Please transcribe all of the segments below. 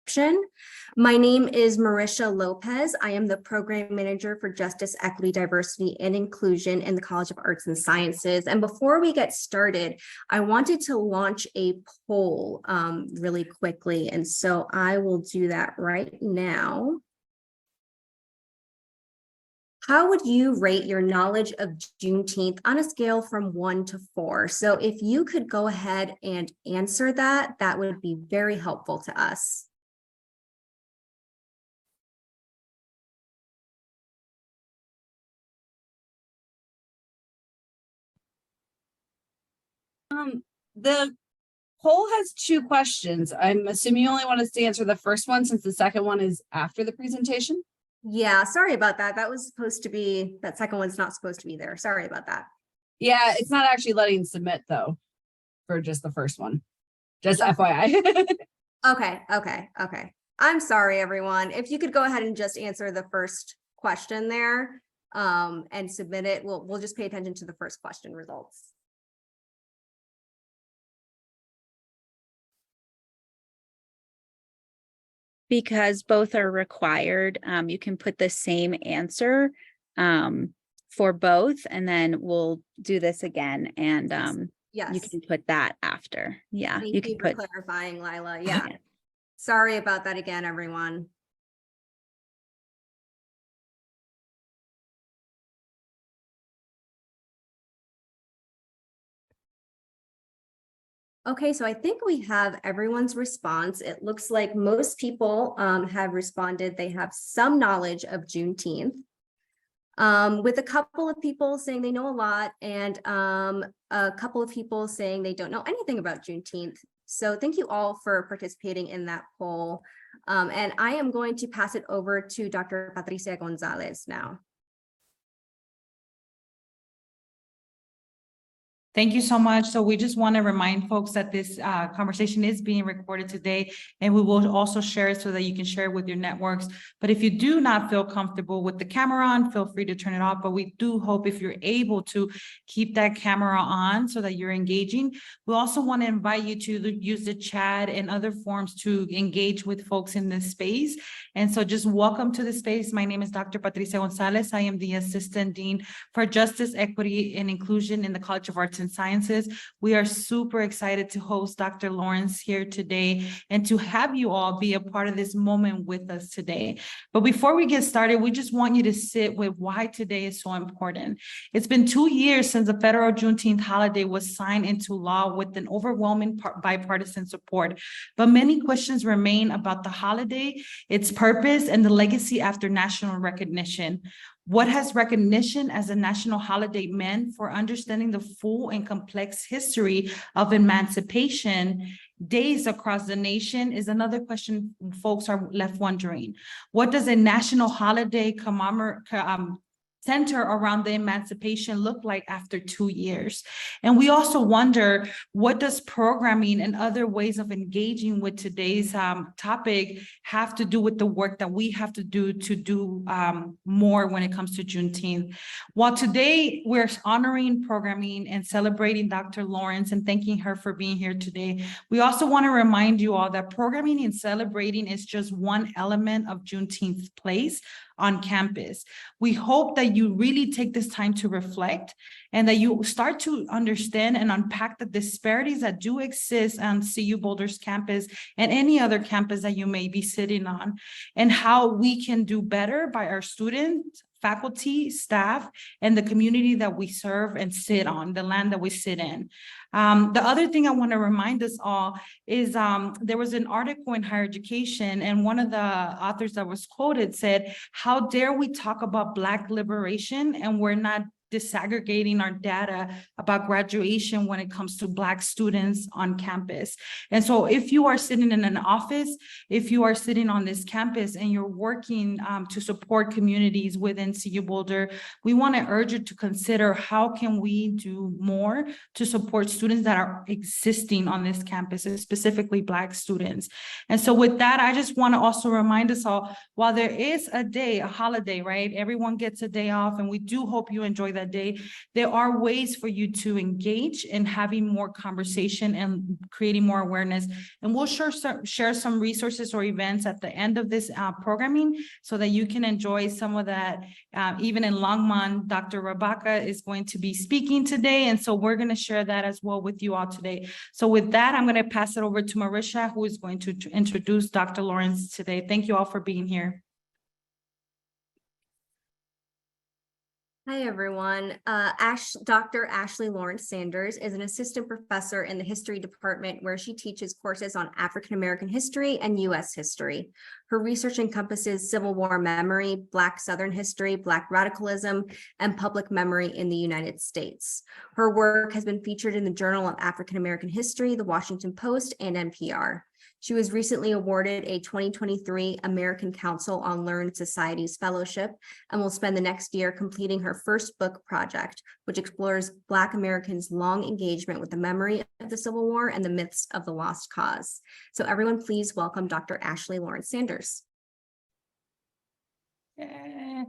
introduction. My name is Marisha Lopez. I am the Program Manager for Justice, Equity, Diversity, and Inclusion in the College of Arts and Sciences. And before we get started, I wanted to launch a poll really quickly. And so I will do that right now. How would you rate your knowledge of Juneteenth on a scale from 1 to 4? So if you could go ahead and answer that, that would be very helpful to us. The poll has 2 questions. I'm assuming you only want us to answer the first one since the second one is after the presentation. Yeah, sorry about that. That was supposed to be, that second one's not supposed to be there. Sorry about that. Yeah, it's not actually letting submit though for just the first one. Just FYI. Okay. I'm sorry, everyone. If you could go ahead and just answer the first question there and submit it, we'll just pay attention to the first question results. Because both are required, you can put the same answer for both, and then we'll do this again, and yes, you can put that after. Yeah, Thank you can for put clarifying, Lila. Yeah. Sorry about that again, everyone. Okay, so I think we have everyone's response. It looks like most people have responded. They have some knowledge of Juneteenth, with a couple of people saying they know a lot and a couple of people saying they don't know anything about Juneteenth. So thank you all for participating in that poll. And I am going to pass it over to Dr. Patricia Gonzalez now. Thank you so much. So we just want to remind folks that this conversation is being recorded today, and we will also share it so that you can share it with your networks. But if you do not feel comfortable with the camera on, feel free to turn it off. But we do hope if you're able to keep that camera on so that you're engaging. We also want to invite you to use the chat and other forms to engage with folks in this space. And so just welcome to the space. My name is Dr. Patricia Gonzalez. I am the Assistant Dean for Justice, Equity, and Inclusion in the College of Arts and Sciences. We are super excited to host Dr. Lawrence here today and to have you all be a part of this moment with us today. But before we get started, we just want you to sit with why today is so important. It's been 2 years since the Federal Juneteenth Holiday was signed into law with an overwhelming bipartisan support, but many questions remain about the holiday, its purpose, and the legacy after national recognition. What has recognition as a national holiday meant for understanding the full and complex history of Emancipation Days across the nation is another question folks are left wondering. What does a national holiday center around the emancipation look like after 2 years? And we also wonder, what does programming and other ways of engaging with today's topic have to do with the work that we have to do more when it comes to Juneteenth? While today we're honoring programming and celebrating Dr. Lawrence and thanking her for being here today, we also want to remind you all that programming and celebrating is just one element of Juneteenth's place on campus. We hope that you really take this time to reflect and that you start to understand and unpack the disparities that do exist on CU Boulder's campus and any other campus that you may be sitting on, and how we can do better by our students, faculty, staff, and the community that we serve and sit on, the land that we sit in. The other thing I want to remind us all is there was an article in Higher Education, and one of the authors that was quoted said, "How dare we talk about Black liberation and we're not disaggregating our data about graduation when it comes to Black students on campus." And so if you are sitting in an office, if you are sitting on this campus and you're working to support communities within CU Boulder, we want to urge you to consider how can we do more to support students that are existing on this campus, specifically Black students. And so with that, I just want to also remind us all, while there is a day, a holiday, right? Everyone gets a day off, and we do hope you enjoy that day, there are ways for you to engage in having more conversation and creating more awareness. And we'll share some resources or events at the end of this programming so that you can enjoy some of that. Even in Longmont, Dr. Rabaka is going to be speaking today. And so we're going to share that as well with you all today. So with that, I'm going to pass it over to Marisha, who is going to introduce Dr. Lawrence today. Thank you all for being here. Hi, everyone. Dr. Ashley Lawrence Sanders is an assistant professor in the history department where she teaches courses on African-American history and U.S. history. Her research encompasses Civil War memory, Black Southern history, Black radicalism, and public memory in the United States. Her work has been featured in the Journal of African-American History, the Washington Post, and NPR. She was recently awarded a 2023 American Council on Learned Societies Fellowship and will spend the next year completing her first book project, which explores Black Americans' long engagement with the memory of the Civil War and the myths of the lost cause. So everyone, please welcome Dr. Ashley Lawrence Sanders. Thank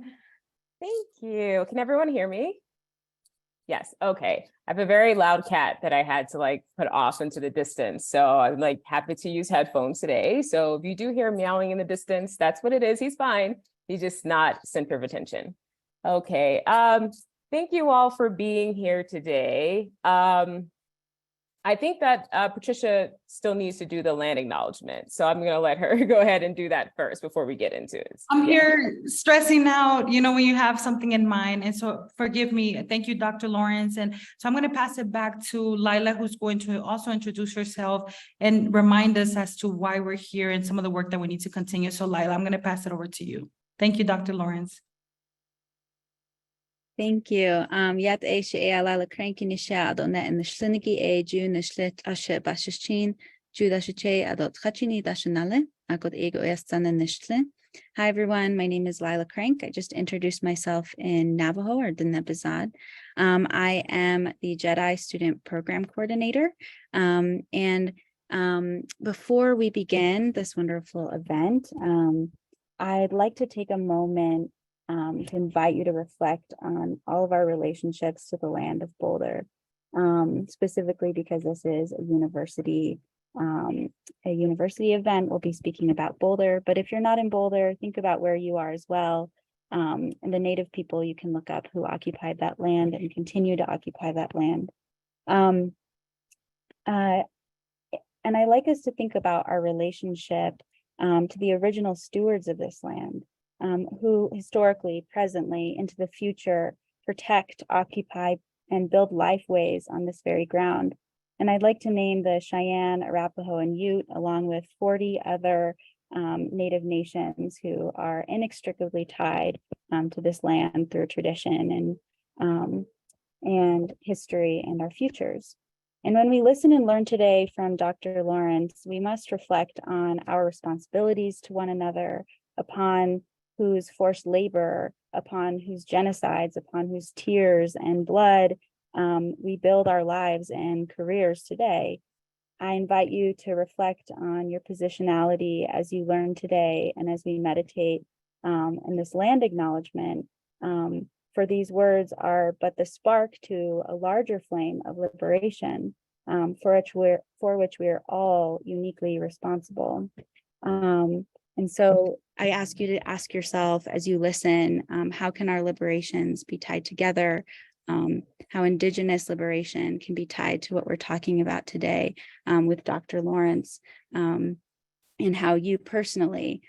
you. Can everyone hear me? Yes. Okay. I have a very loud cat that I had to put off into the distance. So I'm happy to use headphones today. So if you do hear meowing in the distance, that's what it is. He's fine. He's just not center of attention. Okay. Thank you all for being here today. I think that Patricia still needs to do the land acknowledgement. So I'm going to let her go ahead and do that first before we get into it. I'm here stressing out, when you have something in mind. And so forgive me. Thank you, Dr. Lawrence. And so I'm going to pass it back to Lila, who's going to also introduce herself and remind us as to why we're here and some of the work that we need to continue. So Lila, I'm going to pass it over to you. Thank you, Dr. Lawrence. Thank you. Yat e she e alala cranky ni sha adon net in the sliniki e june the slit ashe bashichin, Judashiche adot hachini dashanale, akot ego estan and nishlin. Hi everyone, my name is Lila Crank. I just introduced myself in Navajo or Dinebazad. I am the Jedi Student Program Coordinator. Before we begin this wonderful event, I'd like to take a moment to invite you to reflect on all of our relationships to the land of Boulder, specifically because this is a university event. We'll be speaking about Boulder, but if you're not in Boulder, think about where you are as well. And the Native people you can look up who occupied that land and continue to occupy that land. And I like us to think about our relationship to the original stewards of this land, who historically, presently, into the future, protect, occupy, and build lifeways on this very ground. And I'd like to name the Cheyenne, Arapaho, and Ute, along with 40 other Native nations who are inextricably tied to this land through tradition and history and our futures. And when we listen and learn today from Dr. Lawrence, we must reflect on our responsibilities to one another, upon whose forced labor, upon whose genocides, upon whose tears and blood we build our lives and careers today. I invite you to reflect on your positionality as you learn today and as we meditate in this land acknowledgement, for these words are but the spark to a larger flame of liberation for which we are all uniquely responsible. And so I ask you to ask yourself as you listen, how can our liberations be tied together? How Indigenous liberation can be tied to what we're talking about today with Dr. Lawrence, and how you personally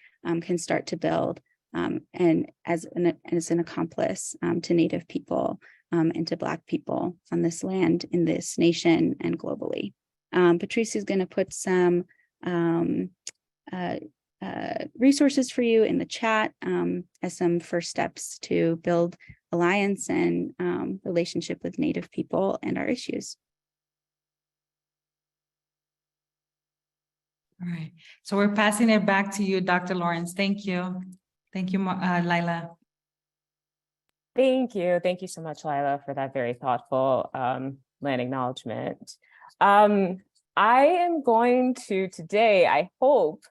can start to build and as an accomplice to Native people and to Black people on this land, in this nation, and globally. Patrice is going to put some resources for you in the chat as some first steps to build alliance and relationship with Native people and our issues. All right, so we're passing it back to you, Dr. Lawrence. Thank you. Thank you, Lila. Thank you. Thank you so much, Lila, for that very thoughtful land acknowledgement. I am going to today, I hope,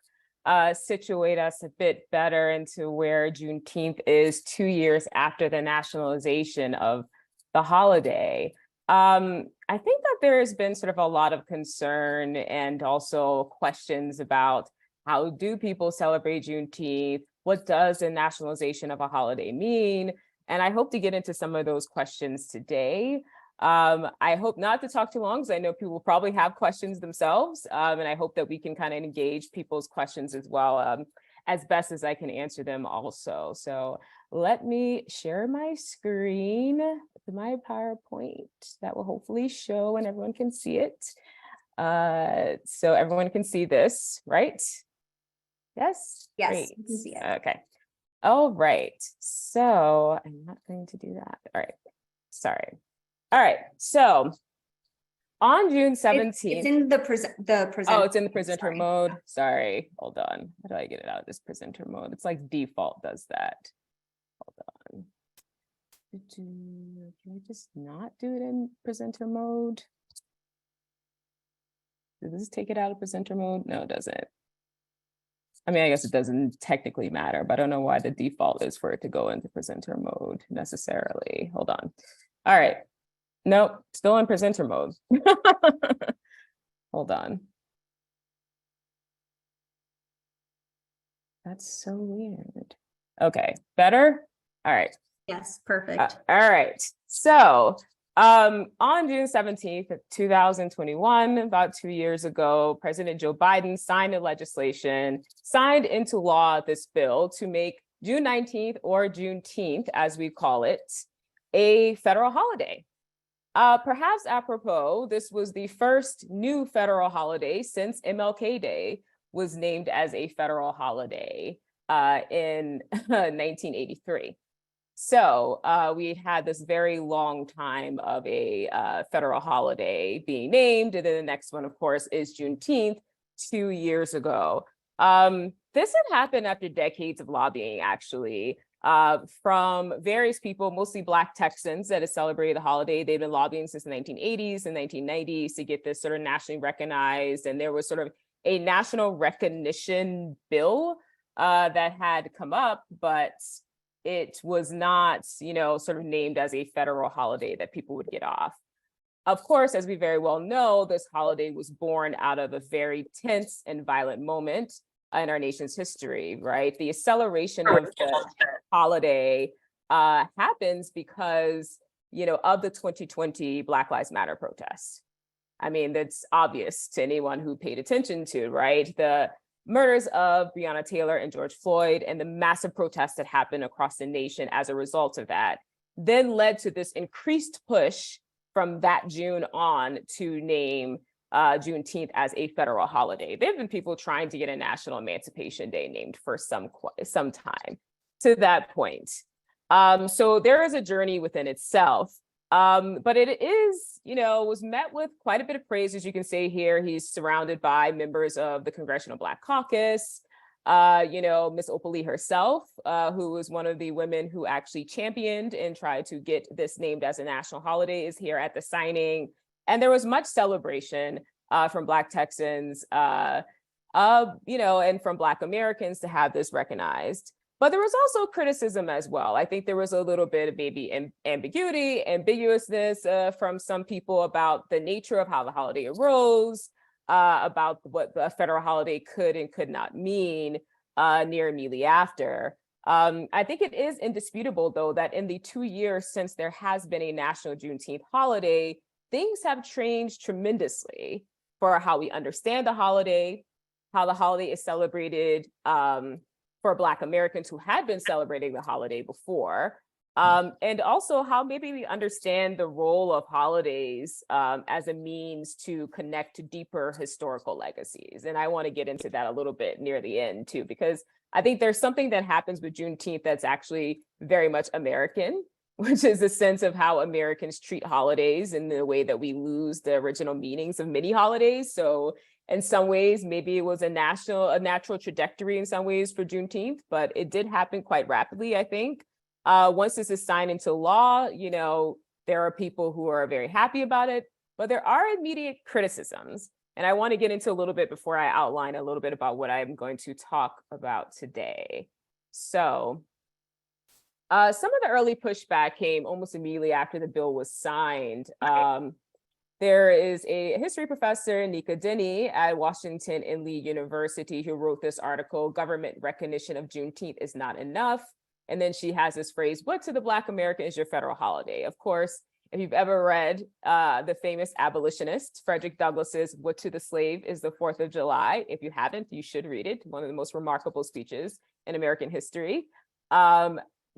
situate us a bit better into where Juneteenth is 2 years after the nationalization of the holiday. I think that there has been sort of a lot of concern and also questions about how do people celebrate Juneteenth? What does the nationalization of a holiday mean? And I hope to get into some of those questions today. I hope not to talk too long because I know people will probably have questions themselves. And I hope that we can kind of engage people's questions as well, as best as I can answer them also. So let me share my screen with my PowerPoint that will hopefully show and everyone can see it. So everyone can see this, right? Yes? Yes, Great. you can see it. Okay. All right. So I'm not going to do that. All right. Sorry. All right. So on June 17th. It's in the present. Oh, it's in the presenter sorry. mode. Sorry. Hold on. How do I get it out of this presenter mode? It's like default does that. Hold on. Can we just not do it in presenter mode? Does this take it out of presenter mode? No, it doesn't. I mean, I guess it doesn't technically matter, but I don't know why the default is for it to go into presenter mode necessarily. Hold on. All right. Nope, still in presenter mode. Hold on. That's so weird. Okay, better? All right. Yes, perfect. All right. So on June 17th, 2021, about 2 years ago, President Joe Biden signed signed into law this bill to make June 19th or Juneteenth, as we call it, a federal holiday. Perhaps apropos, this was the first new federal holiday since MLK Day was named as a federal holiday in 1983. So we had this very long time of a federal holiday being named. And then the next one, of course, is Juneteenth 2 years ago. This had happened after decades of lobbying, actually, from various people, mostly Black Texans that have celebrated the holiday. They've been lobbying since the 1980s and 1990s to get this sort of nationally recognized. And there was sort of a national recognition bill that had come up, but it was not, sort of named as a federal holiday that people would get off. Of course, as we very well know, this holiday was born out of a very tense and violent moment in our nation's history, right? The acceleration of the holiday happens because, of the 2020 Black Lives Matter protests. I mean, that's obvious to anyone who paid attention to, right? The murders of Breonna Taylor and George Floyd and the massive protests that happened across the nation as a result of that then led to this increased push from that June on to name Juneteenth as a federal holiday. There have been people trying to get a National Emancipation Day named for some time to that point. So there is a journey within itself. But it is, was met with quite a bit of praise, as you can see here. He's surrounded by members of the Congressional Black Caucus, Miss Opal herself, who was one of the women who actually championed and tried to get this named as a national holiday, is here at the signing. And there was much celebration from Black Texans, and from Black Americans to have this recognized. But there was also criticism as well. I think there was a little bit of maybe ambiguousness from some people about the nature of how the holiday arose, about what the federal holiday could and could not mean near immediately after. I think it is indisputable, though, that in the 2 years since there has been a national Juneteenth holiday, things have changed tremendously for how we understand the holiday, how the holiday is celebrated, for Black Americans who had been celebrating the holiday before, and also how maybe we understand the role of holidays as a means to connect to deeper historical legacies. And I want to get into that a little bit near the end too, because I think there's something that happens with Juneteenth that's actually very much American, which is a sense of how Americans treat holidays and the way that we lose the original meanings of many holidays. So in some ways, maybe it was a natural trajectory in some ways for Juneteenth, but it did happen quite rapidly, I think. Once this is signed into law, there are people who are very happy about it, but there are immediate criticisms. And I want to get into a little bit before I outline a little bit about what I'm going to talk about today. So Some of the early pushback came almost immediately after the bill was signed. There is a history professor, Nika Denny, at Washington and Lee University, who wrote this article, "Government Recognition of Juneteenth is Not Enough." And then she has this phrase, "What to the Black American is your federal holiday?" Of course, if you've ever read the famous abolitionist, Frederick Douglass's "What to the Slave is the 4th of July," if you haven't, you should read it. One of the most remarkable speeches in American history.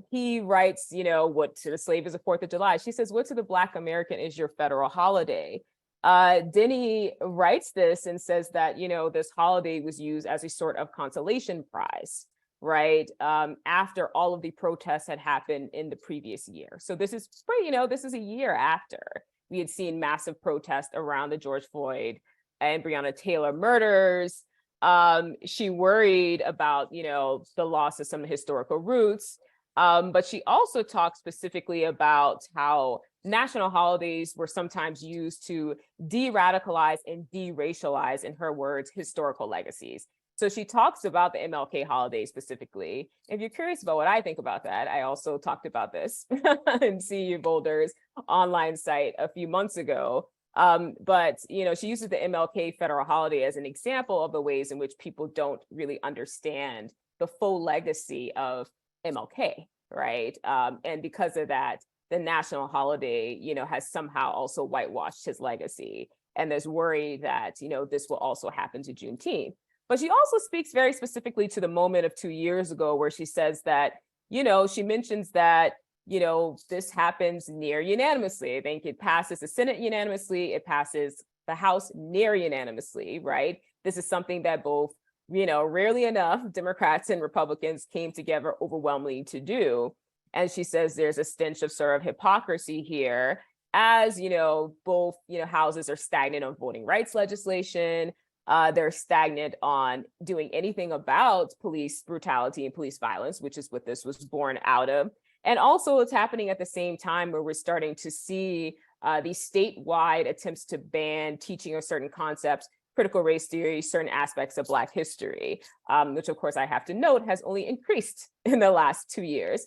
He writes, "What to the slave is the 4th of July." She says, "What to the Black American is your federal holiday?" Denny writes this and says that, this holiday was used as a sort of consolation prize, right? After all of the protests had happened in the previous year. So this is, this is a year after we had seen massive protests around the George Floyd and Breonna Taylor murders. She worried about, the loss of some historical roots. But she also talked specifically about how national holidays were sometimes used to de-radicalize and de-racialize, in her words, historical legacies. So she talks about the MLK holiday specifically. If you're curious about what I think about that, I also talked about this in CU Boulder's online site a few months ago. But she uses the MLK federal holiday as an example of the ways in which people don't really understand the full legacy of MLK, right? And because of that, the national holiday, has somehow also whitewashed his legacy. And there's worry that, this will also happen to Juneteenth. But she also speaks very specifically to the moment of 2 years ago, where she says that, she mentions that, this happens near unanimously. I think it passes the Senate unanimously, it passes the House near unanimously, right? This is something that both rarely enough, Democrats and Republicans came together overwhelmingly to do. And she says there's a stench of sort of hypocrisy here, as, both, houses are stagnant on voting rights legislation. They're stagnant on doing anything about police brutality and police violence, which is what this was born out of. And also it's happening at the same time where we're starting to see these statewide attempts to ban teaching of certain concepts, critical race theory, certain aspects of Black history, which of course I have to note has only increased in the last 2 years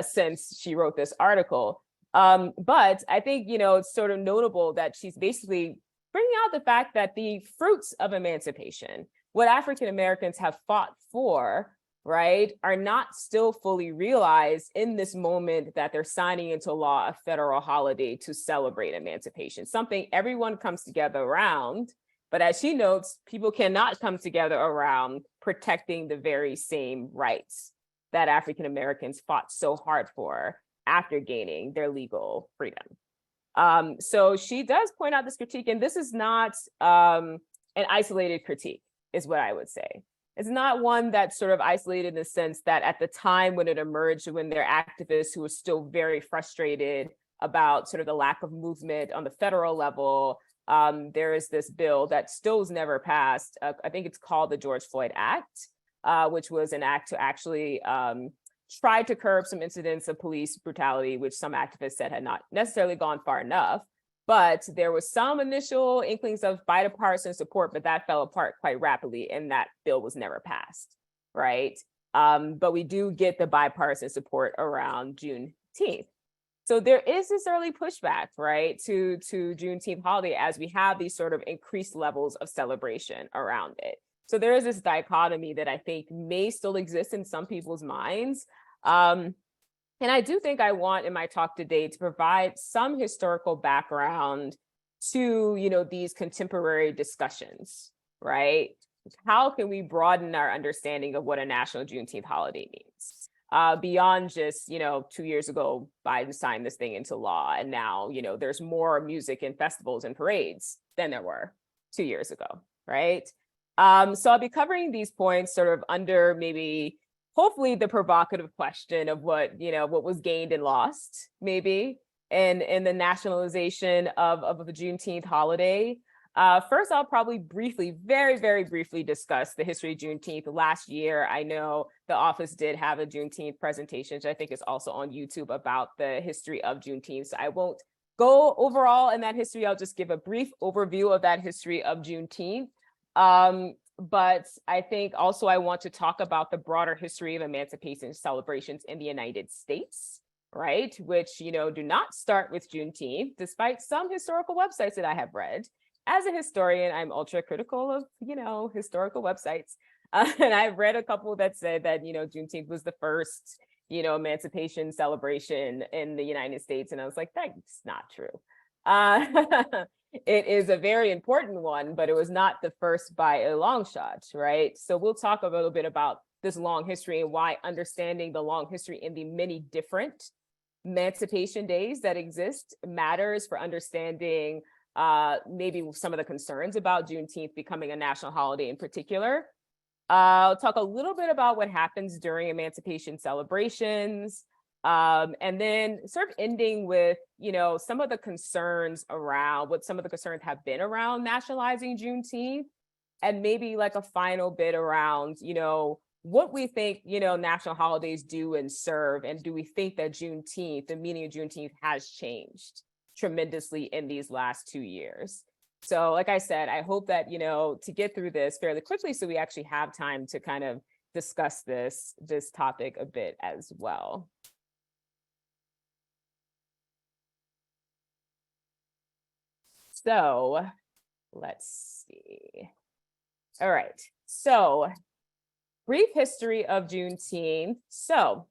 since she wrote this article. But I think, it's sort of notable that she's basically bringing out the fact that the fruits of emancipation, what African Americans have fought for, right, are not still fully realized in this moment that they're signing into law a federal holiday to celebrate emancipation, something everyone comes together around. But as she notes, people cannot come together around protecting the very same rights that African Americans fought so hard for after gaining their legal freedom. So she does point out this critique, and this is not an isolated critique, is what I would say. It's not one that's sort of isolated in the sense that at the time when it emerged, when there are activists who were still very frustrated about sort of the lack of movement on the federal level, there is this bill that still was never passed. I think it's called the George Floyd Act, which was an act to actually try to curb some incidents of police brutality, which some activists said had not necessarily gone far enough. But there was some initial inklings of bipartisan support, but that fell apart quite rapidly, and that bill was never passed, right? But we do get the bipartisan support around Juneteenth. So there is this early pushback, right, to Juneteenth holiday as we have these sort of increased levels of celebration around it. So there is this dichotomy that I think may still exist in some people's minds. And I do think I want in my talk today to provide some historical background to, these contemporary discussions, right? How can we broaden our understanding of what a national Juneteenth holiday means? Beyond just, 2 years ago, Biden signed this thing into law. And now, there's more music and festivals and parades than there were 2 years ago, right? So I'll be covering these points sort of under maybe, hopefully the provocative question of what was gained and lost, maybe, in the nationalization of the Juneteenth holiday. First, I'll probably briefly, very, very briefly discuss the history of Juneteenth. Last year, I know the office did have a Juneteenth presentation, which I think is also on YouTube, about the history of Juneteenth. So I won't go overall in that history. I'll just give a brief overview of that history of Juneteenth. but I think also I want to talk about the broader history of emancipation celebrations in the United States, right? Which, you know, do not start with Juneteenth, despite some historical websites that I have read. As a historian, I'm ultra critical of, you know, historical websites. And I've read a couple that said that, you know, Juneteenth was the first, you know, emancipation celebration in the United States. And I was like, that's not true. It is a very important one, but it was not the first by a long shot, right? So we'll talk a little bit about this long history and why understanding the long history in the many different emancipation days that exist matters for understanding maybe some of the concerns about Juneteenth becoming a national holiday in particular. I'll talk a little bit about what happens during emancipation celebrations, and then sort of ending with, you know, some of the concerns around what some of the concerns have been around nationalizing Juneteenth, and maybe like a final bit around, you know, what we think, you know, national holidays do and serve, and do we think that Juneteenth, the meaning of Juneteenth, has changed tremendously in these last 2 years. So like I said, I hope that, you know, to get through this fairly quickly so we actually have time to kind of discuss this topic a bit as well. So let's see. All right. So brief history of Juneteenth. So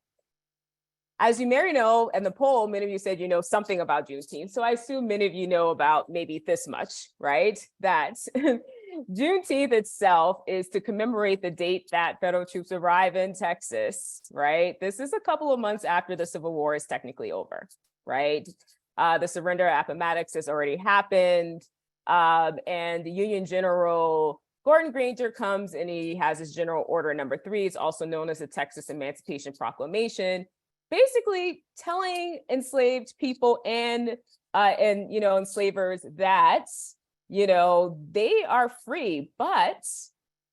as you may know, in the poll, many of you said you know something about Juneteenth. So I assume many of you know about maybe this much, right? That Juneteenth itself is to commemorate the date that federal troops arrive in Texas, right? This is a couple of months after the Civil War is technically over, right? The surrender of Appomattox has already happened. And the Union General Gordon Granger comes and he has his General Order number 3. It's also known as the Texas Emancipation Proclamation, basically telling enslaved people and you know, enslavers that, you know, they are free. But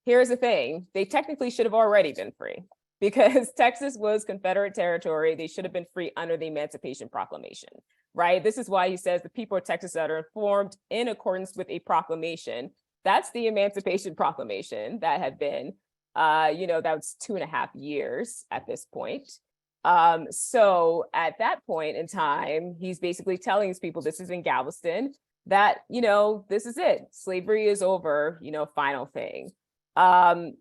here's the thing, they technically should have already been free because Texas was Confederate territory. They should have been free under the Emancipation Proclamation, right? This is why he says the people of Texas that are informed in accordance with a proclamation. That's the Emancipation Proclamation that had been, you know, that was 2.5 years at this point. So at that point in time, he's basically telling his people, this is in Galveston, that, you know, this is it. Slavery is over, you know, final thing.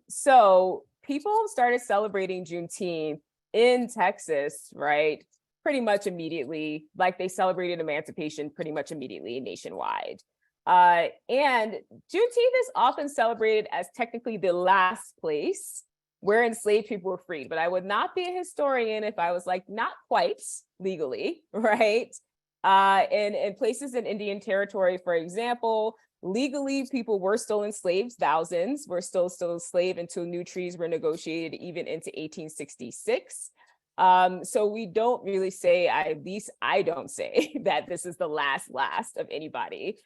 So people started celebrating Juneteenth in Texas, right? Pretty much immediately, like they celebrated emancipation pretty much immediately nationwide. And Juneteenth is often celebrated as technically the last place where enslaved people were freed, but I would not be a historian if I was like, not quite legally, right? In places in Indian Territory, for example, legally people were still enslaved, thousands were still enslaved until new treaties were negotiated even into 1866. So we don't really say, at least I don't say that this is the last of anybody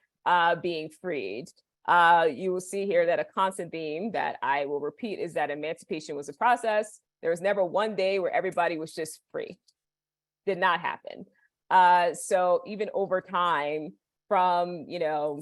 being freed. You will see here that a constant theme that I will repeat is that emancipation was a process. There was never one day where everybody was just free. Did not happen. So even over time, from, you know,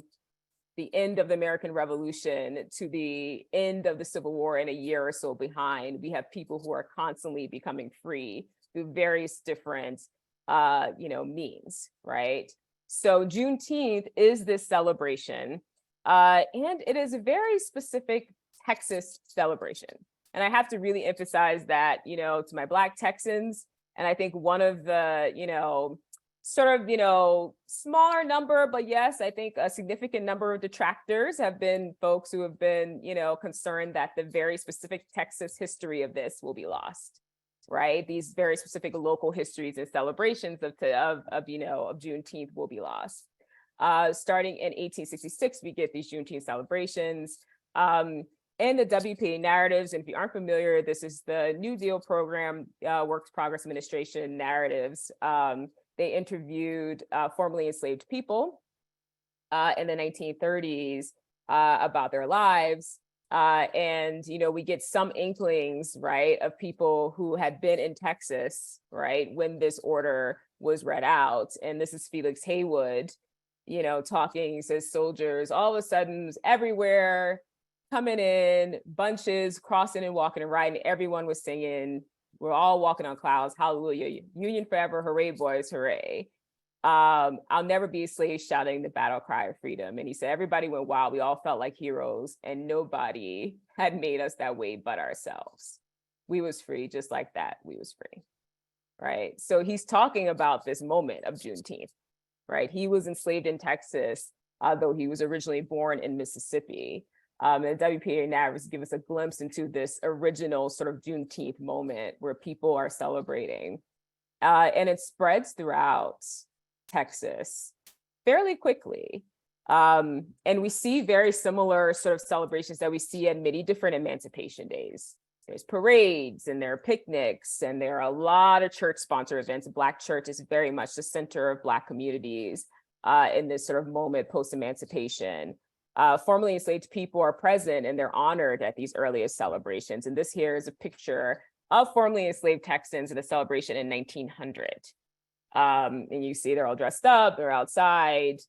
the end of the American Revolution to the end of the Civil War and a year or so behind, we have people who are constantly becoming free through various different, you know, means, right? So Juneteenth is this celebration. And it is a very specific Texas celebration. And I have to really emphasize that, you know, to my Black Texans, and I think one of the, you know, sort of, you know, smaller number, but yes, I think a significant number of detractors have been folks who have been, you know, concerned that the very specific Texas history of this will be lost, right? These very specific local histories and celebrations of you know, of Juneteenth will be lost. Starting in 1866, we get these Juneteenth celebrations. And the WPA narratives, and if you aren't familiar, this is the New Deal program, Works Progress Administration narratives. They interviewed formerly enslaved people in the 1930s about their lives. And, you know, we get some inklings, right, of people who had been in Texas, right, when this order was read out. And this is Felix Haywood, you know, talking, he says, soldiers all of a sudden everywhere, coming in bunches, crossing and walking and riding. Everyone was singing, we're all walking on clouds, hallelujah, Union forever, hooray boys, hooray. I'll never be a slave, shouting the battle cry of freedom. And he said, everybody went wild. We all felt like heroes, and nobody had made us that way but ourselves. We was free, just like that. We was free, right? So he's talking about this moment of Juneteenth, right? He was enslaved in Texas, though he was originally born in Mississippi. And WPA narratives give us a glimpse into this original sort of Juneteenth moment where people are celebrating. And it spreads throughout Texas fairly quickly. And we see very similar sort of celebrations that we see at many different Emancipation Days. There's parades and there are picnics and there are a lot of church sponsored events. Black church is very much the center of Black communities in this sort of moment post-emancipation. Formerly enslaved people are present and they're honored at these earliest celebrations. And this here is a picture of formerly enslaved Texans at a celebration in 1900. And you see they're all dressed up, they're outside.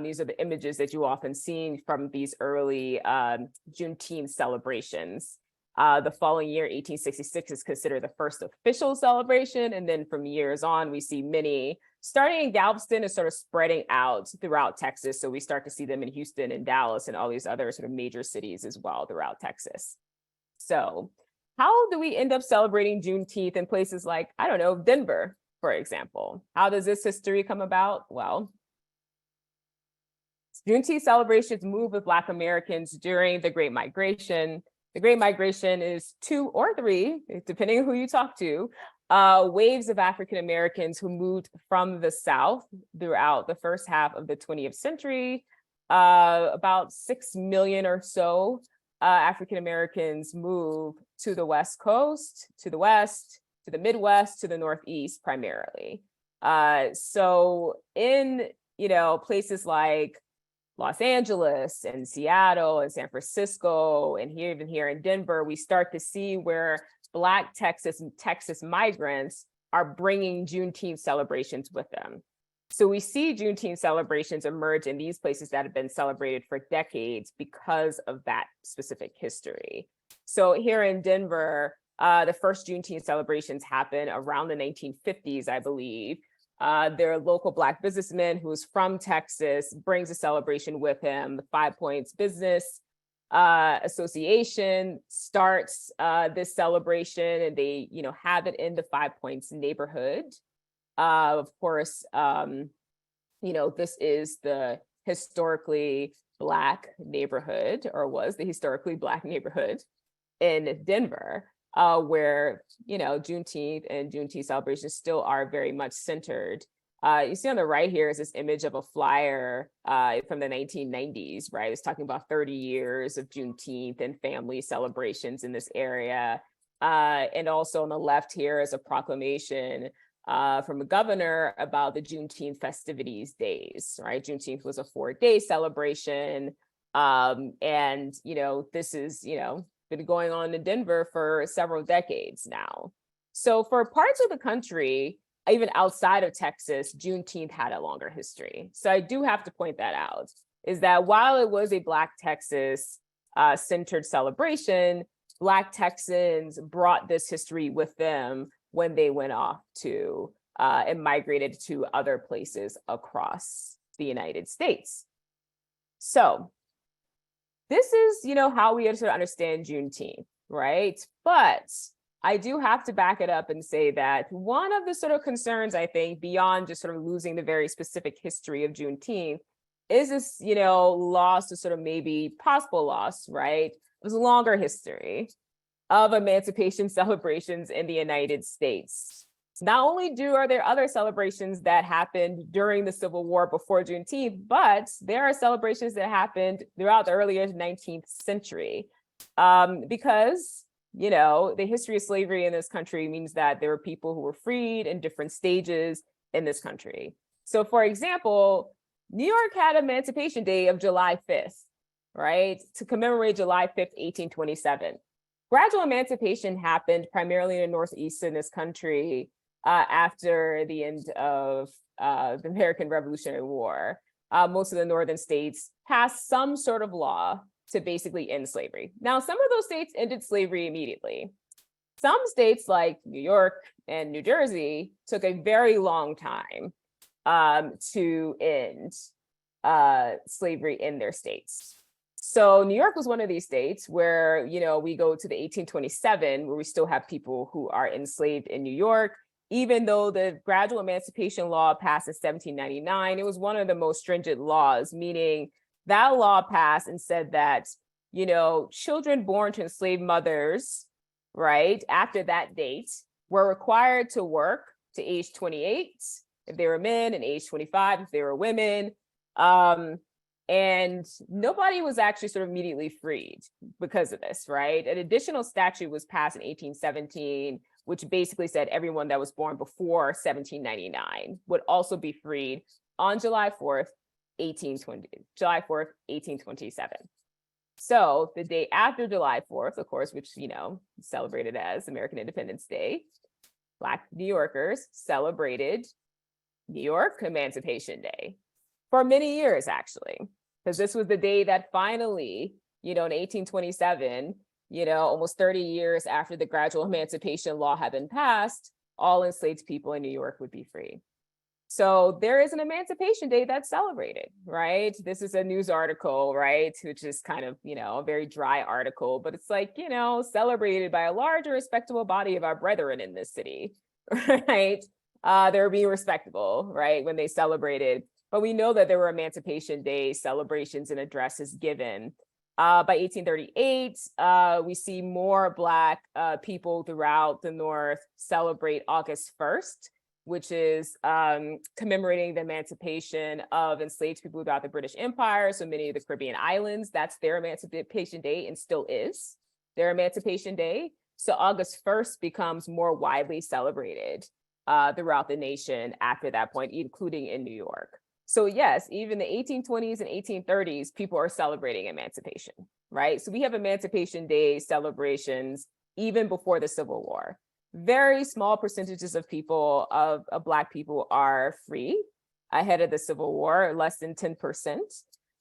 These are the images that you often see from these early Juneteenth celebrations. The following year, 1866, is considered the first official celebration. And then from years on, we see many starting in Galveston and sort of spreading out throughout Texas. So we start to see them in Houston and Dallas and all these other sort of major cities as well throughout Texas. So how do we end up celebrating Juneteenth in places like, I don't know, Denver, for example? How does this history come about? Well, Juneteenth celebrations move with Black Americans during the Great Migration. The Great Migration is 2 or 3, depending on who you talk to, waves of African Americans who moved from the South throughout the first half of the 20th century. About 6 million or so African Americans move to the West Coast, to the West, to the Midwest, to the Northeast primarily. So in places like Los Angeles and Seattle and San Francisco, and even here in Denver, we start to see where Black Texas migrants are bringing Juneteenth celebrations with them. So we see Juneteenth celebrations emerge in these places that have been celebrated for decades because of that specific history. So here in Denver, the first Juneteenth celebrations happen around the 1950s, I believe. Their local Black businessman who's from Texas brings a celebration with him. The 5 Points Business Association starts this celebration, and they, have it in the 5 Points neighborhood. Of course, this is the historically Black neighborhood, or was the historically Black neighborhood in Denver. Where, Juneteenth and Juneteenth celebrations still are very much centered. You see on the right here is this image of a flyer from the 1990s, right? It's talking about 30 years of Juneteenth and family celebrations in this area. And also on the left here is a proclamation from the governor about the Juneteenth festivities days, right? Juneteenth was a 4-day celebration. And, this is, been going on in Denver for several decades now. So for parts of the country, even outside of Texas, Juneteenth had a longer history. So I do have to point that out, is that while it was a Black Texas centered celebration, Black Texans brought this history with them when they went off to and migrated to other places across the United States. So this is, how we sort of understand Juneteenth, right? But I do have to back it up and say that one of the sort of concerns, I think, beyond just sort of losing the very specific history of Juneteenth is this, loss, or sort of maybe possible loss, right? There's a longer history of emancipation celebrations in the United States. Not only are there other celebrations that happened during the Civil War before Juneteenth, but there are celebrations that happened throughout the earlier 19th century. Because, the history of slavery in this country means that there were people who were freed in different stages in this country. So for example, New York had Emancipation Day of July 5th, right? To commemorate July 5th, 1827. Gradual emancipation happened primarily in the Northeast in this country after the end of the American Revolutionary War. Most of the northern states passed some sort of law to basically end slavery. Now, some of those states ended slavery immediately. Some states like New York and New Jersey took a very long time to end slavery in their states. So New York was one of these states where, you know, we go to the 1827, where we still have people who are enslaved in New York. Even though the gradual emancipation law passed in 1799, it was one of the most stringent laws, meaning that law passed and said that, you know, children born to enslaved mothers, right, after that date were required to work to age 28 if they were men and age 25 if they were women. And nobody was actually sort of immediately freed because of this, right? An additional statute was passed in 1817, which basically said everyone that was born before 1799 would also be freed on July 4th, 1827. So the day after July 4th, of course, which, you know, celebrated as American Independence Day, Black New Yorkers celebrated New York Emancipation Day for many years, actually, because this was the day that finally, you know, in 1827, you know, almost 30 years after the gradual emancipation law had been passed, all enslaved people in New York would be free. So there is an Emancipation Day that's celebrated, right? This is a news article, right? Which is kind of, you know, a very dry article, but it's like, you know, celebrated by a large and respectable body of our brethren in this city, right? They're being respectable, right? When they celebrated. But we know that there were Emancipation Day celebrations and addresses given. By 1838, we see more Black people throughout the North celebrate August 1st, which is commemorating the emancipation of enslaved people throughout the British Empire. So many of the Caribbean islands, that's their Emancipation Day and still is their Emancipation Day. So August 1st becomes more widely celebrated throughout the nation after that point, including in New York. So yes, even the 1820s and 1830s, people are celebrating emancipation, right? So we have Emancipation Day celebrations even before the Civil War. Very small percentages of people, of Black people, are free ahead of the Civil War, less than 10%.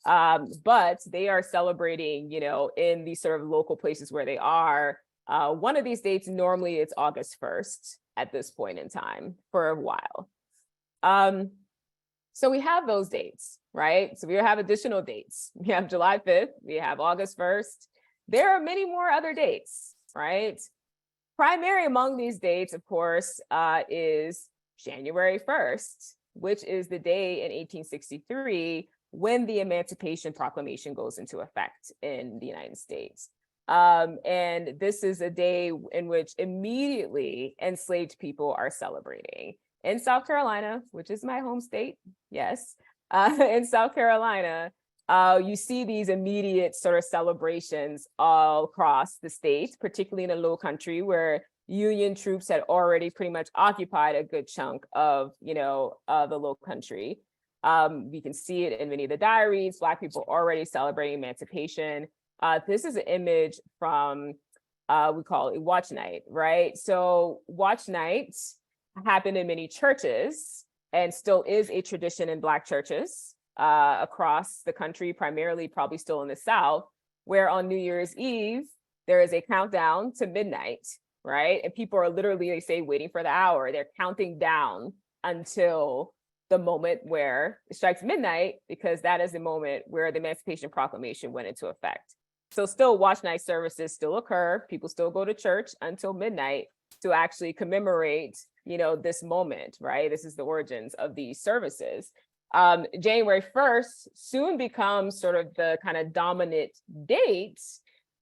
But they are celebrating, you know, in these sort of local places where they are. One of these dates, normally it's August 1st at this point in time for a while. So we have those dates, right? So we have additional dates. We have July 5th, we have August 1st. There are many more other dates, right? Primary among these dates, of course, is January 1st, which is the day in 1863 when the Emancipation Proclamation goes into effect in the United States. And this is a day in which immediately enslaved people are celebrating. In South Carolina, which is my home state, yes, in South Carolina, you see these immediate sort of celebrations all across the state, particularly in the Low Country, where Union troops had already pretty much occupied a good chunk of, you know, the Low Country. We can see it in many of the diaries, Black people already celebrating emancipation. This is an image from, we call it Watch Night, right? So Watch Night happened in many churches and still is a tradition in Black churches across the country, primarily probably still in the South, where on New Year's Eve, there is a countdown to midnight, right? And people are literally, they say, waiting for the hour. They're counting down until the moment where it strikes midnight, because that is the moment where the Emancipation Proclamation went into effect. So still Watch Night services still occur. People still go to church until midnight to actually commemorate, you know, this moment, right? This is the origins of these services. January 1st soon becomes sort of the kind of dominant date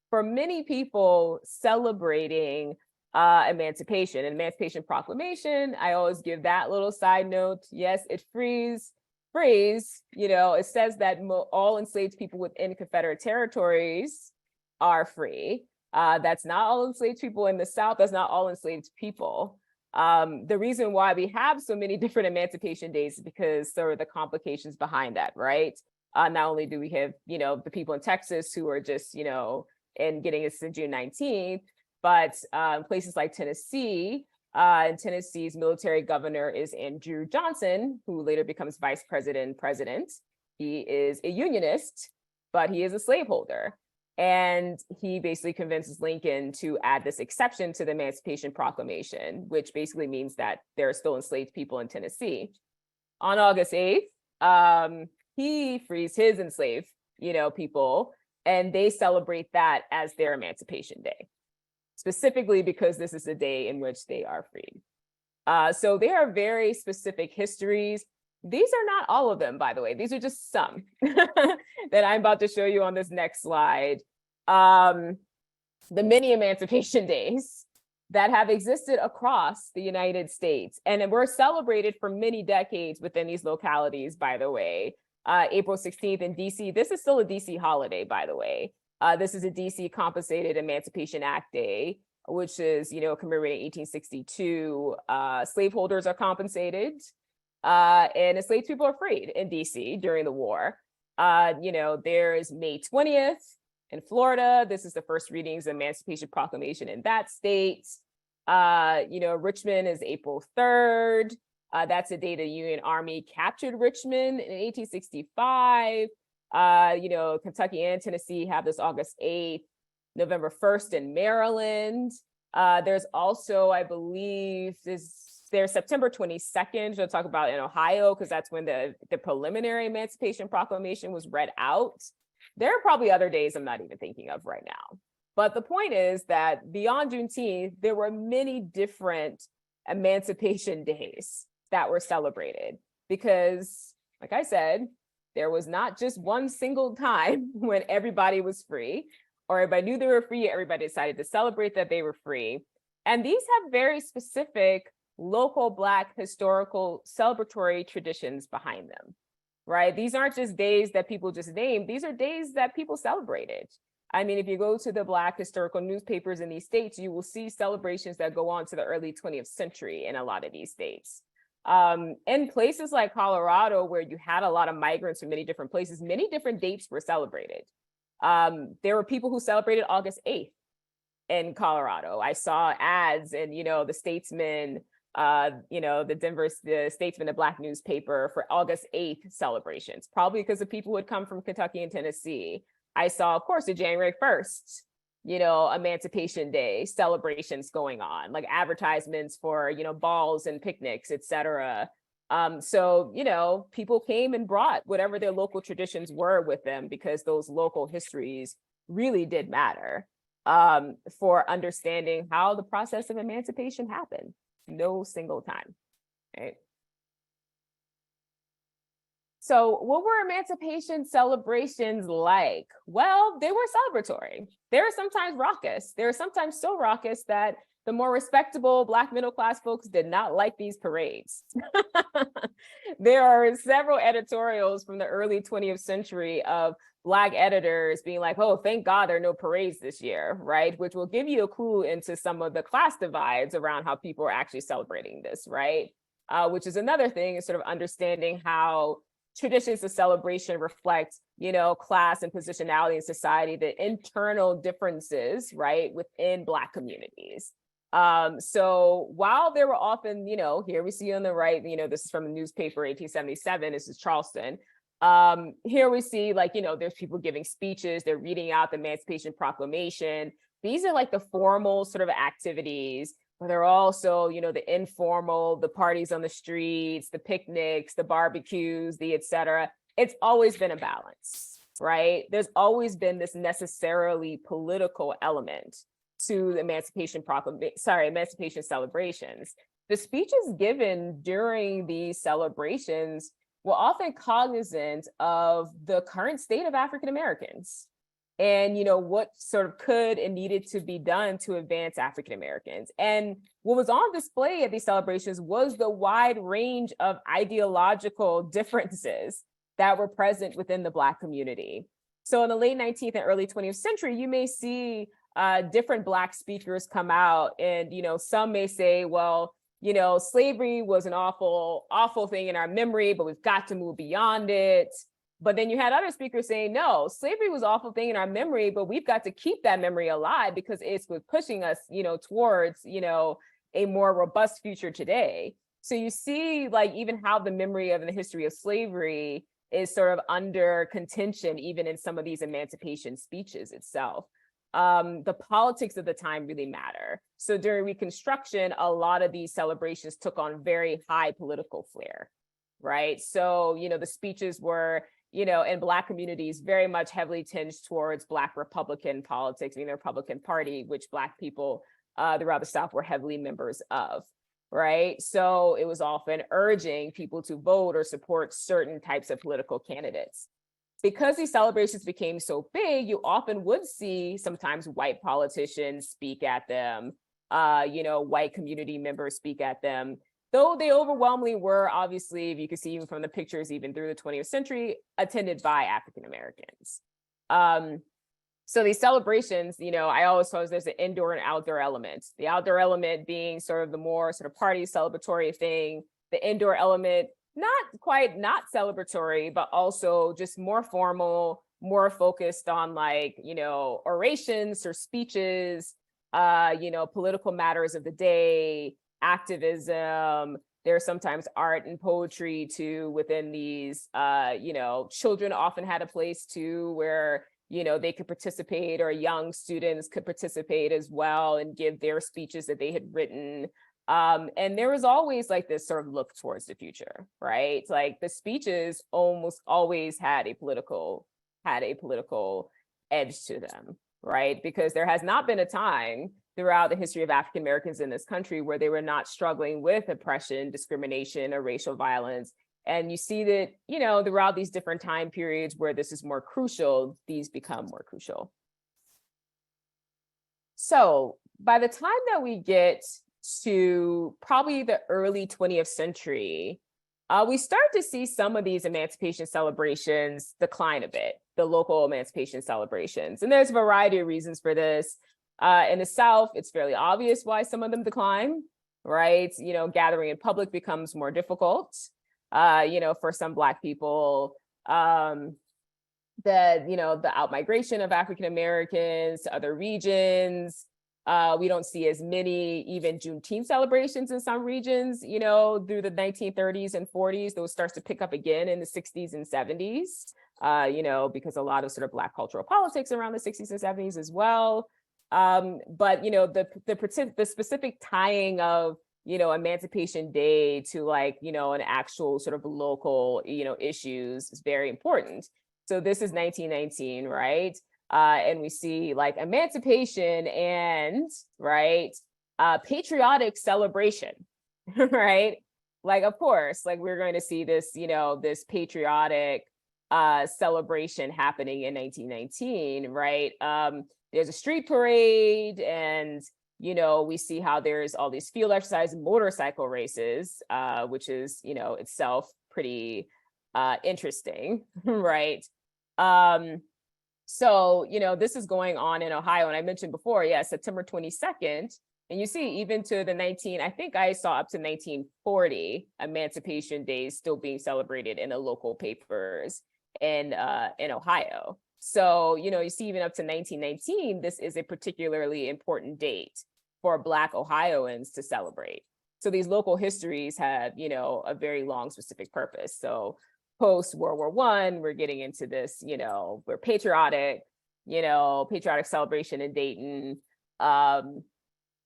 for many people celebrating emancipation. And Emancipation Proclamation, I always give that little side note. Yes, it frees, you know, it says that all enslaved people within Confederate territories are free. That's not all enslaved people in the South. That's not all enslaved people. The reason why we have so many different Emancipation Days is because there are the complications behind that, right? Not only do we have, you know, the people in Texas who are just, you know, and getting us to June 19th, but places like Tennessee, and Tennessee's military governor is Andrew Johnson, who later becomes vice president. He is a unionist, but he is a slaveholder. And he basically convinces Lincoln to add this exception to the Emancipation Proclamation, which basically means that there are still enslaved people in Tennessee. On August 8th, he frees his enslaved, people, and they celebrate that as their Emancipation Day, specifically because this is the day in which they are freed. So there are very specific histories. These are not all of them, by the way. These are just some that I'm about to show you on this next slide. The many Emancipation Days that have existed across the United States and were celebrated for many decades within these localities, by the way. April 16th in DC, this is still a DC holiday, by the way. This is a DC Compensated Emancipation Act Day, which is, commemorating 1862. Slaveholders are compensated. And enslaved people are freed in DC during the war. There's May 20th in Florida. This is the first readings of Emancipation Proclamation in that state. Richmond is April 3rd. That's the day the Union Army captured Richmond in 1865. Kentucky and Tennessee have this August 8th, November 1st in Maryland. There's also, I believe, there's September 22nd. We'll talk about in Ohio, because that's when the preliminary Emancipation Proclamation was read out. There are probably other days I'm not even thinking of right now. But the point is that beyond Juneteenth, there were many different Emancipation Days that were celebrated because, like I said, there was not just one single time when everybody was free or everybody knew they were free, everybody decided to celebrate that they were free. And these have very specific local Black historical celebratory traditions behind them, right? These aren't just days that people just named. These are days that people celebrated. I mean, if you go to the Black historical newspapers in these states, you will see celebrations that go on to the early 20th century in a lot of these states. In places like Colorado, where you had a lot of migrants from many different places, many different dates were celebrated. There were people who celebrated August 8th in Colorado. I saw ads in, the Statesman, the Statesman, a Black newspaper, for August 8th celebrations, probably because of people who had come from Kentucky and Tennessee. I saw, of course, the January 1st, Emancipation Day celebrations going on, like advertisements for, balls and picnics, etc. So, people came and brought whatever their local traditions were with them because those local histories really did matter for understanding how the process of emancipation happened. No single time, right? So what were emancipation celebrations like? Well, they were celebratory. They were sometimes raucous. They were sometimes so raucous that the more respectable Black middle-class folks did not like these parades. There are several editorials from the early 20th century of Black editors being like, oh, thank God there are no parades this year, right? Which will give you a clue into some of the class divides around how people are actually celebrating this, right? Which is another thing, is sort of understanding how traditions of celebration reflect, class and positionality in society, the internal differences, right, within Black communities. So while there were often, here we see on the right, this is from the newspaper 1877, this is Charleston. Here we see there's people giving speeches, they're reading out the Emancipation Proclamation. These are like the formal sort of activities, but there are also, the informal, the parties on the streets, the picnics, the barbecues, the et cetera. It's always been a balance, right? There's always been this necessarily political element to the Emancipation celebrations. The speeches given during these celebrations were often cognizant of the current state of African Americans and, what sort of could and needed to be done to advance African Americans. And what was on display at these celebrations was the wide range of ideological differences that were present within the Black community. So in the late 19th and early 20th century, you may see different Black speakers come out and, some may say, well, slavery was an awful, awful thing in our memory, but we've got to move beyond it. But then you had other speakers saying, no, slavery was an awful thing in our memory, but we've got to keep that memory alive because it's pushing us, towards, a more robust future today. So you see, even how the memory of the history of slavery is sort of under contention, even in some of these emancipation speeches itself. The politics of the time really matter. So during Reconstruction, a lot of these celebrations took on very high political flair, right? So, the speeches were, in Black communities, very much heavily tinged towards Black Republican politics, the Republican Party, which Black people throughout the South were heavily members of, right? So it was often urging people to vote or support certain types of political candidates. Because these celebrations became so big, you often would see sometimes white politicians speak at them, white community members speak at them, though they overwhelmingly were, obviously, if you can see even from the pictures, even through the 20th century, attended by African Americans. So these celebrations, I always suppose there's an indoor and outdoor element. The outdoor element being sort of the more sort of party celebratory thing, the indoor element not celebratory, but also just more formal, more focused on orations or speeches, political matters of the day, activism. There's sometimes art and poetry too within these, children often had a place too where, they could participate, or young students could participate as well and give their speeches that they had written. And there was always this sort of look towards the future, right? The speeches almost always had a political edge to them, right? Because there has not been a time throughout the history of African Americans in this country where they were not struggling with oppression, discrimination, or racial violence. And you see that, throughout these different time periods where this is more crucial, these become more crucial. So by the time that we get to probably the early 20th century, we start to see some of these emancipation celebrations decline a bit, the local emancipation celebrations. And there's a variety of reasons for this. In the South, it's fairly obvious why some of them decline, right? Gathering in public becomes more difficult, for some Black people. The outmigration of African Americans to other regions. We don't see as many even Juneteenth celebrations in some regions, through the 1930s and 40s. Those starts to pick up again in the 60s and 70s, because a lot of sort of Black cultural politics around the 60s and 70s as well. But the specific tying of Emancipation Day to an actual sort of local issues is very important. So this is 1919, right? And we see emancipation and patriotic celebration, right? Of course, we're going to see this, this patriotic celebration happening in 1919, right? There's a street parade, and we see how there's all these field exercise motorcycle races, which is itself pretty interesting, right? So, this is going on in Ohio. And I mentioned before, September 22nd. And you see, even to I think I saw up to 1940, Emancipation Days still being celebrated in the local papers in Ohio. So, you see, even up to 1919, this is a particularly important date for Black Ohioans to celebrate. So these local histories have, a very long specific purpose. So post World War I, we're getting into this, we're patriotic celebration in Dayton,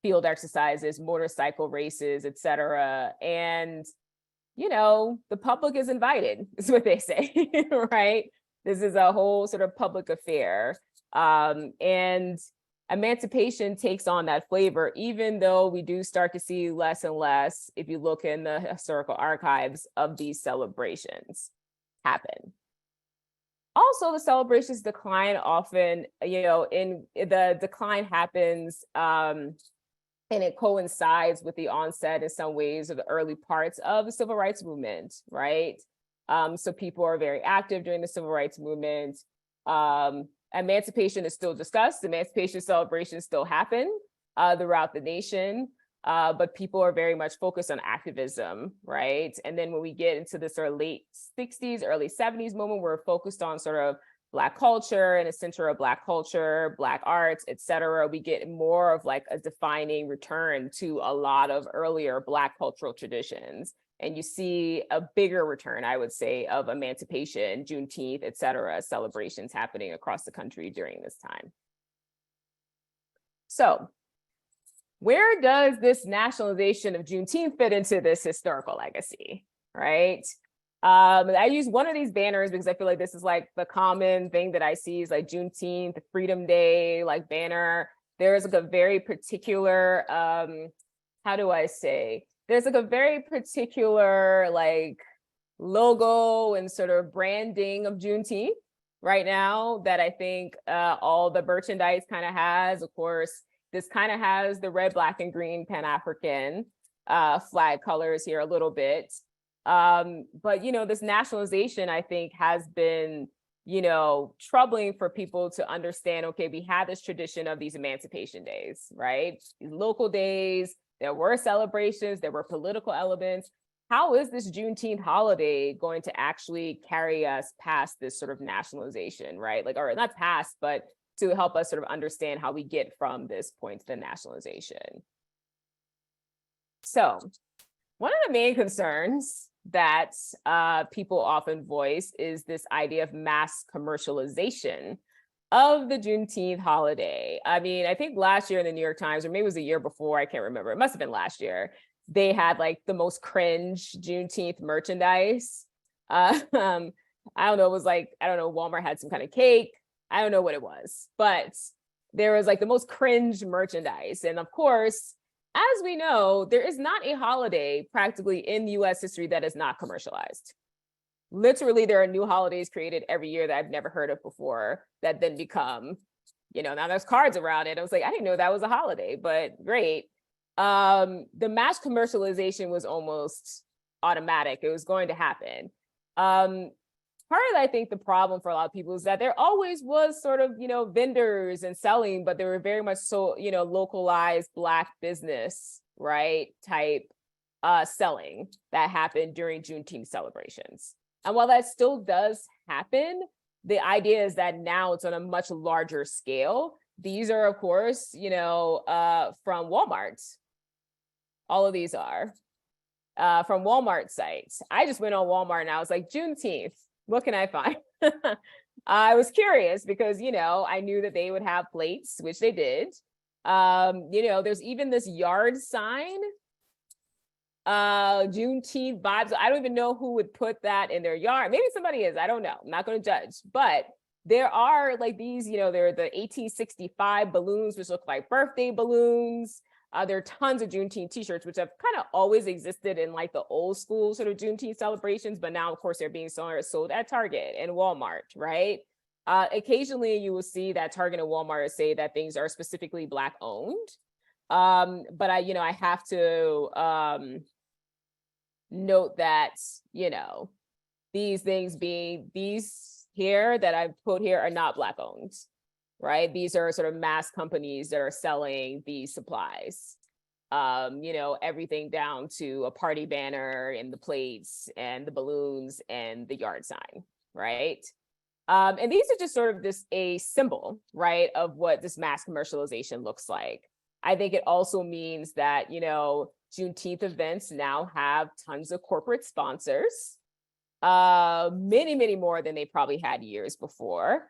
field exercises, motorcycle races, etc. And, the public is invited, is what they say, right? This is a whole sort of public affair. And emancipation takes on that flavor, even though we do start to see less and less, if you look in the historical archives, of these celebrations happen. Also, the celebrations decline often, in the decline happens, and it coincides with the onset in some ways of the early parts of the civil rights movement, right? So people are very active during the civil rights movement. Emancipation is still discussed. Emancipation celebrations still happen throughout the nation, but people are very much focused on activism, right? And then when we get into the sort of late 60s, early 70s moment, we're focused on sort of Black culture and a center of Black culture, Black arts, et cetera. We get more of a defining return to a lot of earlier Black cultural traditions. And you see a bigger return, I would say, of Emancipation, Juneteenth, et cetera, celebrations happening across the country during this time. So where does this nationalization of Juneteenth fit into this historical legacy, right? I use one of these banners because I feel like this is like the common thing that I see is like Juneteenth, Freedom Day, like banner. There's like a very particular, how do I say? There's like a very particular like logo and sort of branding of Juneteenth right now that I think all the merchandise kind of has. Of course, this kind of has the red, black, and green Pan-African flag colors here a little bit. But, you know, this nationalization, I think, has been, you know, troubling for people to understand, okay, we had this tradition of these Emancipation Days, right? These local days, there were celebrations, there were political elements. How is this Juneteenth holiday going to actually carry us past this sort of nationalization, right? Like, or not past, but to help us sort of understand how we get from this point to the nationalization. So one of the main concerns that people often voice is this idea of mass commercialization of the Juneteenth holiday. I mean, I think last year in the New York Times, or maybe it was the year before, I can't remember. It must have been last year. They had like the most cringe Juneteenth merchandise. I don't know, it was like, I don't know, Walmart had some kind of cake. I don't know what it was, but there was like the most cringe merchandise. And of course, as we know, there is not a holiday practically in US history that is not commercialized. Literally, there are new holidays created every year that I've never heard of before that then become, you know, now there's cards around it. I was like, I didn't know that was a holiday, but great. The mass commercialization was almost automatic. It was going to happen. Part of, I think, the problem for a lot of people is that there always was sort of, you know, vendors and selling, but they were very much so, you know, localized Black business, right, type selling that happened during Juneteenth celebrations. And while that still does happen, the idea is that now it's on a much larger scale. These are, of course, you know, from Walmart. All of these are from Walmart sites. I just went on Walmart and I was like, Juneteenth, what can I find? I was curious because, you know, I knew that they would have plates, which they did. You know, there's even this yard sign, Juneteenth vibes. I don't even know who would put that in their yard. Maybe somebody is, I don't know. I'm not going to judge, but there are like these, you know, there are the 1865 balloons, which look like birthday balloons. There are tons of Juneteenth t-shirts, which have kind of always existed in like the old school sort of Juneteenth celebrations, but now of course they're being sold at Target and Walmart, right? Occasionally you will see that Target and Walmart say that things are specifically Black owned. But I have to note that, you know, these here that I've put here are not Black owned. Right? These are sort of mass companies that are selling these supplies. You know, everything down to a party banner and the plates and the balloons and the yard sign, right? And these are just sort of a symbol, right, of what this mass commercialization looks like. I think it also means that, you know, Juneteenth events now have tons of corporate sponsors, many, many more than they probably had years before.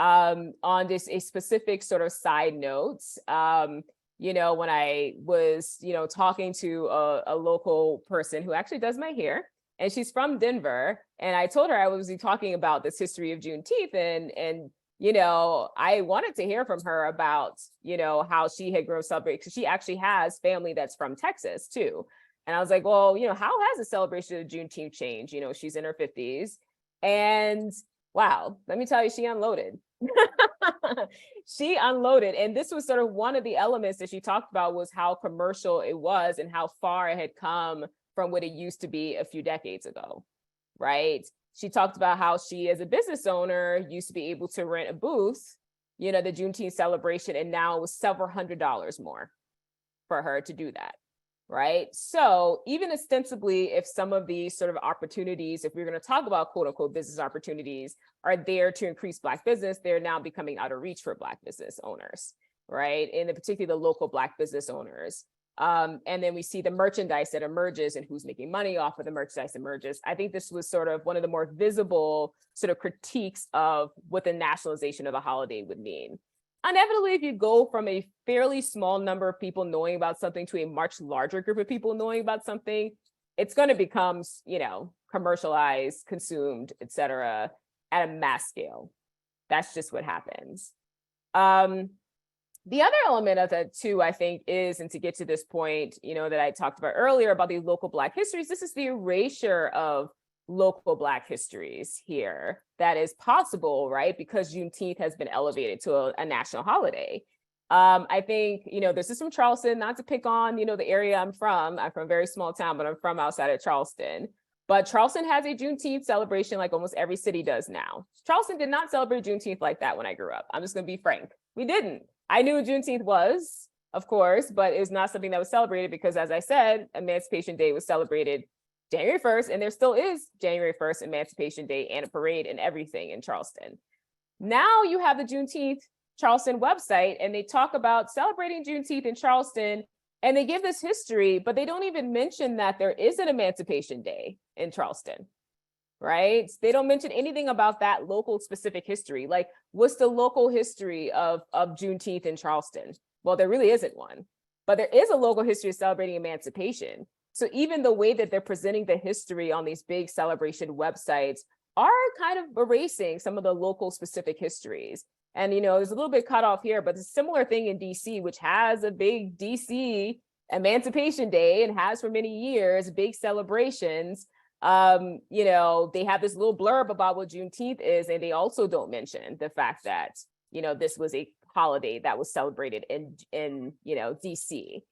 On this, a specific sort of side notes, you know, when I was, you know, talking to a local person who actually does my hair, and she's from Denver, and I told her I was talking about this history of Juneteenth, and you know, I wanted to hear from her about, you know, how she had grown up celebrating, because she actually has family that's from Texas too. And I was like, well, you know, how has the celebration of Juneteenth changed? You know, she's in her 50s, and wow, let me tell you, she unloaded. She unloaded. And this was sort of one of the elements that she talked about, was how commercial it was and how far it had come from what it used to be a few decades ago, right? She talked about how she, as a business owner, used to be able to rent a booth, you know, the Juneteenth celebration, and now it was several $100s more for her to do that. Right. So even ostensibly, if some of these sort of opportunities, if we're going to talk about quote unquote business opportunities, are there to increase Black business, they're now becoming out of reach for Black business owners. Right. And in particular, the local Black business owners. And then we see the merchandise that emerges and who's making money off of the merchandise emerges. I think this was sort of one of the more visible sort of critiques of what the nationalization of the holiday would mean. Inevitably, if you go from a fairly small number of people knowing about something to a much larger group of people knowing about something, it's going to become, you know, commercialized, consumed, et cetera, at a mass scale. That's just what happens. The other element of that too, I think, is, and to get to this point, you know, that I talked about earlier about the local Black histories, this is the erasure of local Black histories here that is possible, right? Because Juneteenth has been elevated to a national holiday. I think, you know, this is from Charleston, not to pick on, you know, the area I'm from a very small town, but I'm from outside of Charleston. But Charleston has a Juneteenth celebration like almost every city does now. Charleston did not celebrate Juneteenth like that when I grew up. I'm just going to be frank. We didn't. I knew what Juneteenth was, of course, but it was not something that was celebrated because, as I said, Emancipation Day was celebrated January 1st, and there still is January 1st Emancipation Day and a parade and everything in Charleston. Now you have the Juneteenth Charleston website, and they talk about celebrating Juneteenth in Charleston, and they give this history, but they don't even mention that there is an Emancipation Day in Charleston. Right? They don't mention anything about that local specific history. Like, what's the local history of Juneteenth in Charleston? Well, there really isn't one, but there is a local history of celebrating emancipation. So even the way that they're presenting the history on these big celebration websites are kind of erasing some of the local specific histories. And, you know, there's a little bit cut off here, but it's a similar thing in DC, which has a big DC Emancipation Day and has for many years, big celebrations. You know, they have this little blurb about what Juneteenth is, and they also don't mention the fact that, you know, this was a holiday that was celebrated in you know, DC.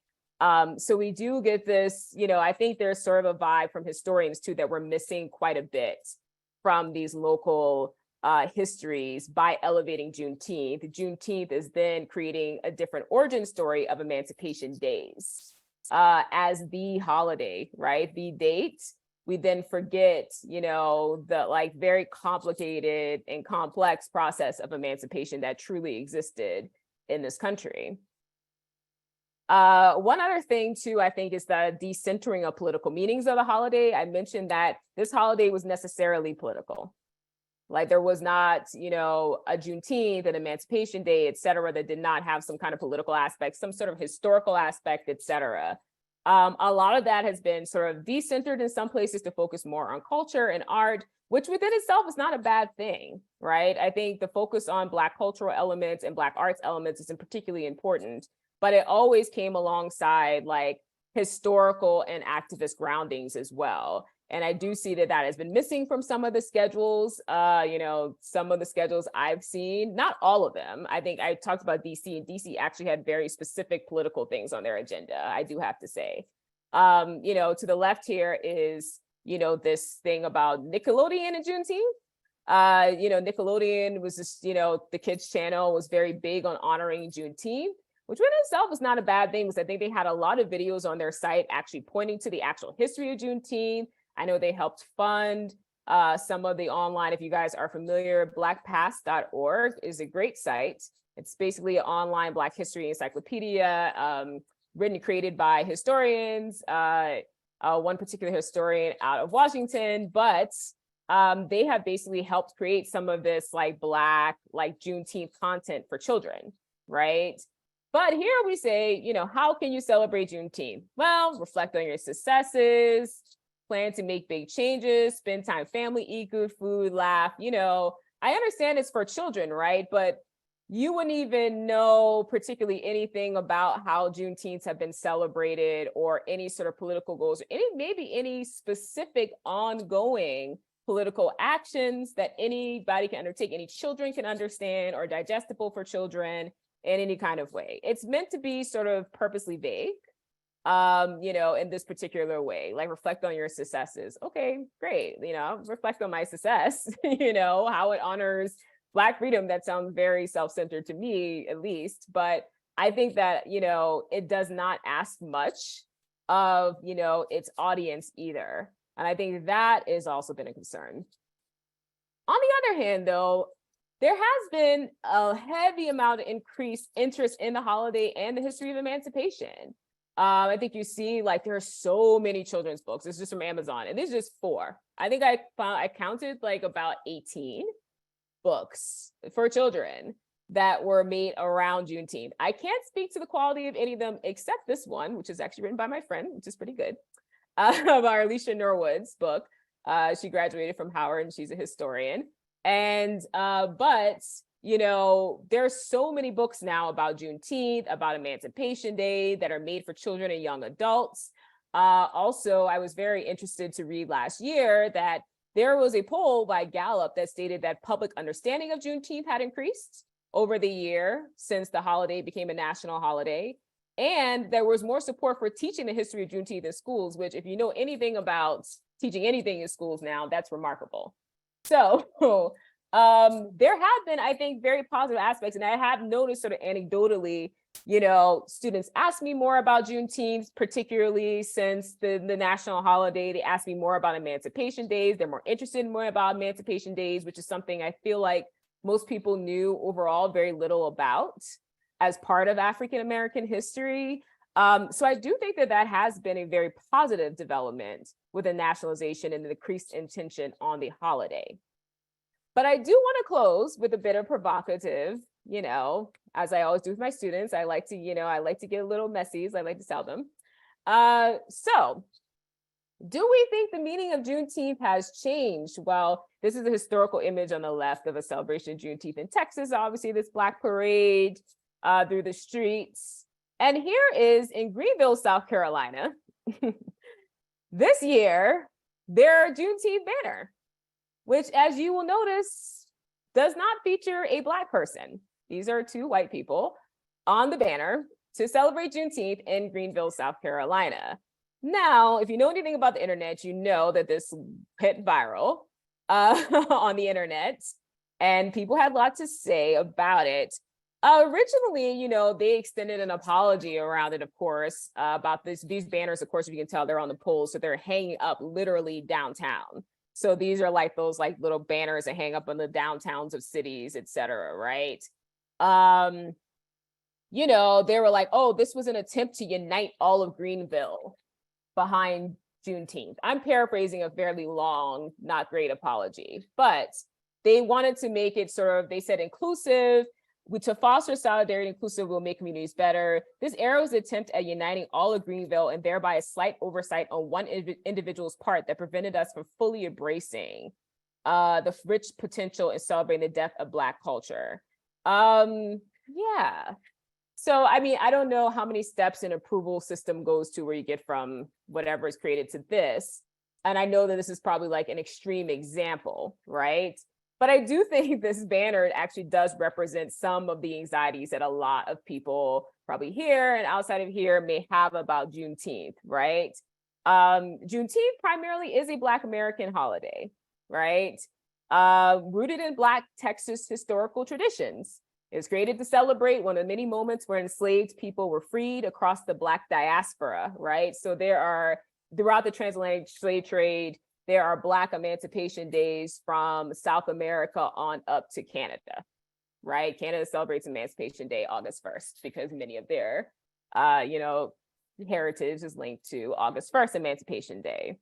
So we do get this, you know, I think there's sort of a vibe from historians too that we're missing quite a bit from these local histories by elevating Juneteenth. Juneteenth is then creating a different origin story of Emancipation Days as the holiday, right? The date. We then forget, you know, the like very complicated and complex process of emancipation that truly existed in this country. One other thing too, I think, is the decentering of political meanings of the holiday. I mentioned that this holiday was necessarily political. Like there was not, you know, a Juneteenth, an Emancipation Day, et cetera, that did not have some kind of political aspect, some sort of historical aspect, et cetera. A lot of that has been sort of decentered in some places to focus more on culture and art, which within itself is not a bad thing, right? I think the focus on Black cultural elements and Black arts elements is particularly important, but it always came alongside like historical and activist groundings as well. And I do see that that has been missing from some of the schedules, you know, some of the schedules I've seen, not all of them. I think I talked about DC, and DC actually had very specific political things on their agenda, I do have to say. You know, to the left here is, you know, this thing about Nickelodeon and Juneteenth. You know, Nickelodeon was just, you know, the kids channel was very big on honoring Juneteenth, which in itself is not a bad thing, because I think they had a lot of videos on their site actually pointing to the actual history of Juneteenth. I know they helped fund some of the online, if you guys are familiar, blackpast.org is a great site. It's basically an online Black history encyclopedia, written and created by historians, one particular historian out of Washington, but they have basically helped create some of this like Black, like Juneteenth content for children, right? But here we say, you know, how can you celebrate Juneteenth? Well, reflect on your successes, plan to make big changes, spend time with family, eat good food, laugh. You know, I understand it's for children, right? But you wouldn't even know particularly anything about how Juneteenth have been celebrated or any sort of political goals, or maybe any specific ongoing political actions that anybody can undertake, any children can understand or digestible for children in any kind of way. It's meant to be sort of purposely vague. You know, in this particular way, like reflect on your successes. Okay, great. You know, reflect on my success, you know, how it honors Black freedom. That sounds very self-centered to me, at least. But I think that, you know, it does not ask much of, you know, its audience either. And I think that has also been a concern. On the other hand, though, there has been a heavy amount of increased interest in the holiday and the history of emancipation. I think you see like there are so many children's books. It's just from Amazon, and this is just 4. I think I counted like about 18 books for children that were made around Juneteenth. I can't speak to the quality of any of them except this one, which is actually written by my friend, which is pretty good, of our Alicia Norwood's book. She graduated from Howard and she's a historian. And, but, you know, there's so many books now about Juneteenth, about Emancipation Day that are made for children and young adults. Also, I was very interested to read last year that there was a poll by Gallup that stated that public understanding of Juneteenth had increased over the year since the holiday became a national holiday. And there was more support for teaching the history of Juneteenth in schools, which if you know anything about teaching anything in schools now, that's remarkable. So there have been, I think, very positive aspects. And I have noticed sort of anecdotally, you know, students ask me more about Juneteenth, particularly since the national holiday. They ask me more about Emancipation Days. They're more interested in more about Emancipation Days, which is something I feel like most people knew overall very little about as part of African-American history. So I do think that that has been a very positive development with the nationalization and the increased intention on the holiday. But I do want to close with a bit of provocative, you know, as I always do with my students. I like to, you know, I like to get a little messy, as I like to tell them. So do we think the meaning of Juneteenth has changed? Well, this is a historical image on the left of a celebration of Juneteenth in Texas. Obviously, this Black parade through the streets. And here is in Greenville, South Carolina, this year, their Juneteenth banner, which, as you will notice, does not feature a Black person. These are 2 white people on the banner to celebrate Juneteenth in Greenville, South Carolina. Now, if you know anything about the internet, you know that this hit viral on the internet, and people had a lot to say about it. Originally, you know, they extended an apology around it, of course, about these banners. Of course, if you can tell, they're on the poles, so they're hanging up literally downtown. So these are like those like little banners that hang up on the downtowns of cities, et cetera, right? You know, they were like, oh, this was an attempt to unite all of Greenville behind Juneteenth. I'm paraphrasing a fairly long, not great apology, but they wanted to make it sort of, they said inclusive, to foster solidarity, inclusive will make communities better. This era was an attempt at uniting all of Greenville and thereby a slight oversight on one individual's part that prevented us from fully embracing the rich potential and celebrating the depth of Black culture. Yeah. So, I mean, I don't know how many steps an approval system goes to where you get from whatever is created to this. And I know that this is probably like an extreme example, right? But I do think this banner actually does represent some of the anxieties that a lot of people probably here and outside of here may have about Juneteenth, right? Juneteenth primarily is a Black American holiday, right? Rooted in Black Texas historical traditions. It was created to celebrate one of the many moments where enslaved people were freed across the Black diaspora, right? So there are, throughout the transatlantic slave trade, there are Black Emancipation Days from South America on up to Canada, right? Canada celebrates Emancipation Day August 1st because many of their, you know, heritage is linked to August 1st, Emancipation Day.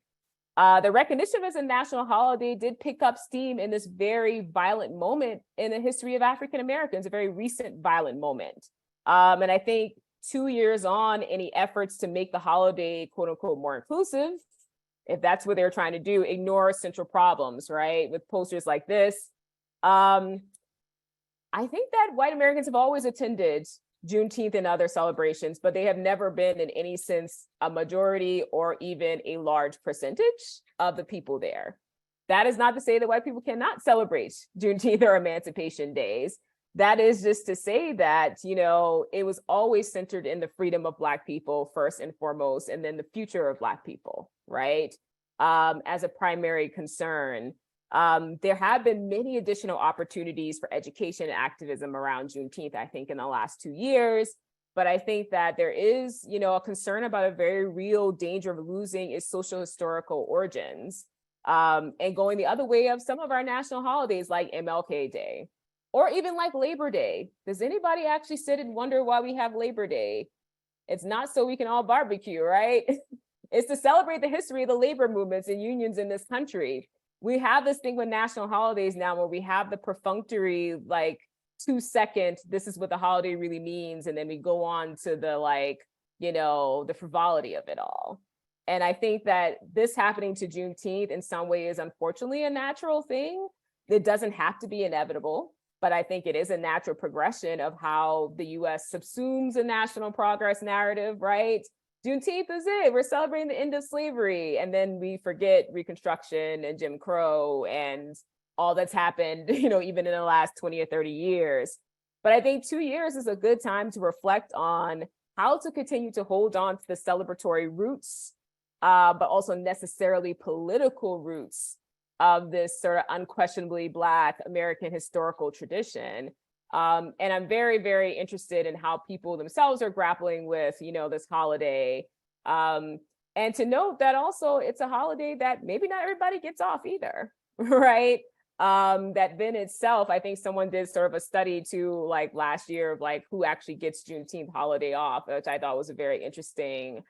The recognition as a national holiday did pick up steam in this very violent moment in the history of African Americans, a very recent violent moment. And I think 2 years on, any efforts to make the holiday, quote unquote, more inclusive, if that's what they're trying to do, ignore central problems, right? With posters like this. I think that white Americans have always attended Juneteenth and other celebrations, but they have never been in any sense a majority or even a large percentage of the people there. That is not to say that white people cannot celebrate Juneteenth or Emancipation Days. That is just to say that, you know, it was always centered in the freedom of Black people first and foremost, and then the future of Black people, right? As a primary concern. There have been many additional opportunities for education and activism around Juneteenth, I think, in the last 2 years. But I think that there is, you know, a concern about a very real danger of losing its social historical origins and going the other way of some of our national holidays like MLK Day or even like Labor Day. Does anybody actually sit and wonder why we have Labor Day? It's not so we can all barbecue, right? It's to celebrate the history of the labor movements and unions in this country. We have this thing with national holidays now where we have the perfunctory, like 2-second, this is what the holiday really means. And then we go on to the like, you know, the frivolity of it all. And I think that this happening to Juneteenth in some way is unfortunately a natural thing. It doesn't have to be inevitable, but I think it is a natural progression of how the US subsumes a national progress narrative, right? Juneteenth is it. We're celebrating the end of slavery. And then we forget Reconstruction and Jim Crow and all that's happened, you know, even in the last 20 or 30 years. But I think 2 years is a good time to reflect on how to continue to hold on to the celebratory roots, but also necessarily political roots of this sort of unquestionably Black American historical tradition. And I'm very, very interested in how people themselves are grappling with, you know, this holiday. And to note that also it's a holiday that maybe not everybody gets off either, right? That then itself, I think someone did sort of a study too, like last year of like who actually gets Juneteenth holiday off, which I thought was a very interesting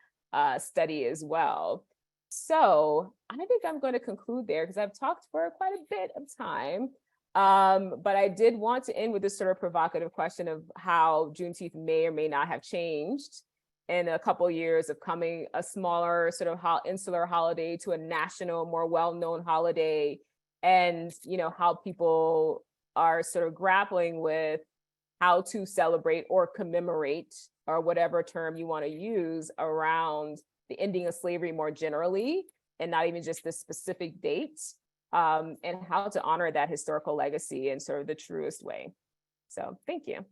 study as well. So I think I'm going to conclude there because I've talked for quite a bit of time. But I did want to end with this sort of provocative question of how Juneteenth may or may not have changed in a couple of years of coming a smaller sort of insular holiday to a national, more well-known holiday, and you know how people are sort of grappling with how to celebrate or commemorate, or whatever term you want to use, around the ending of slavery more generally, and not even just this specific date. And how to honor that historical legacy in sort of the truest way. So thank you.